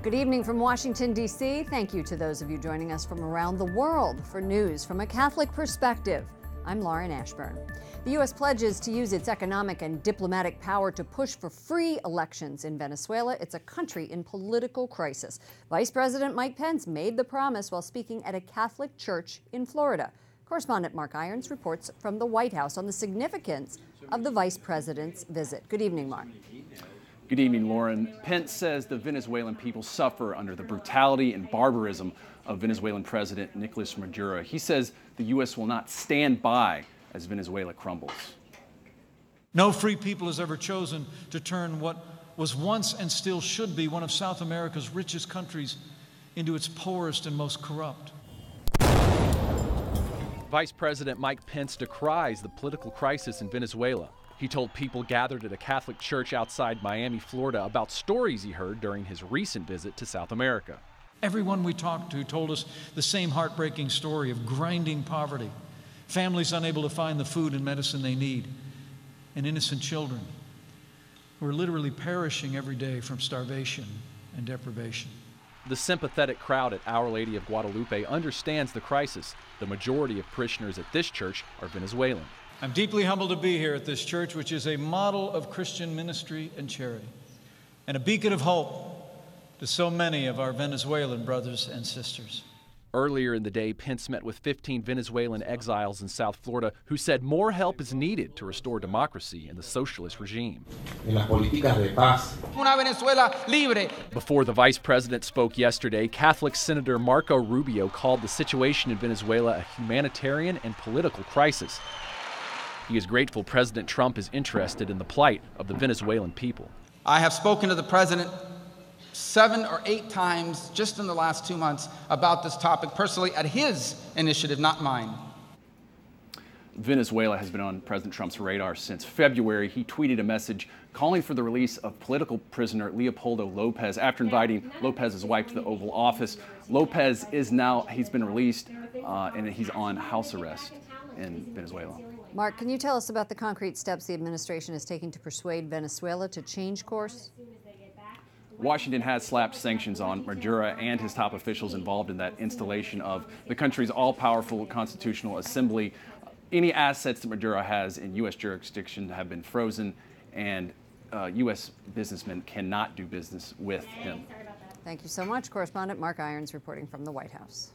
Good evening from Washington, D.C. Thank you to those of you joining us from around the world for news from a Catholic perspective. I'm Lauren Ashburn. The U.S. pledges to use its economic and diplomatic power to push for free elections in Venezuela. It's a country in political crisis. Vice President Mike Pence made the promise while speaking at a Catholic church in Florida. Correspondent Mark Irons reports from the White House on the significance of the vice president's visit. Good evening, Mark. Good evening, Lauren. Pence says the Venezuelan people suffer under the brutality and barbarism of Venezuelan President Nicolas Maduro. He says the U.S. will not stand by as Venezuela crumbles. No free people has ever chosen to turn what was once and still should be one of South America's richest countries into its poorest and most corrupt. Vice President Mike Pence decries the political crisis in Venezuela. He told people gathered at a Catholic church outside Miami, Florida, about stories he heard during his recent visit to South America. Everyone we talked to told us the same heartbreaking story of grinding poverty, families unable to find the food and medicine they need, and innocent children who are literally perishing every day from starvation and deprivation. The sympathetic crowd at Our Lady of Guadalupe understands the crisis. The majority of parishioners at this church are Venezuelan. I'm deeply humbled to be here at this church, which is a model of Christian ministry and charity, and a beacon of hope to so many of our Venezuelan brothers and sisters. Earlier in the day, Pence met with 15 Venezuelan exiles in South Florida who said more help is needed to restore democracy in the socialist regime. Una Venezuela libre. Before the vice president spoke yesterday, Catholic Senator Marco Rubio called the situation in Venezuela a humanitarian and political crisis. He is grateful President Trump is interested in the plight of the Venezuelan people. I have spoken to the president 7 or 8 times just in the last 2 months about this topic personally at his initiative, not mine. Venezuela has been on President Trump's radar since February. He tweeted a message calling for the release of political prisoner Leopoldo Lopez after inviting Lopez's wife to the Oval Office. Lopez he's been released and he's on house arrest in Venezuela. Mark, can you tell us about the concrete steps the administration is taking to persuade Venezuela to change course? Washington has slapped sanctions on Maduro and his top officials involved in that installation of the country's all-powerful constitutional assembly. Any assets that Maduro has in U.S. jurisdiction have been frozen, and U.S. businessmen cannot do business with him. Thank you so much. Correspondent Mark Irons reporting from the White House.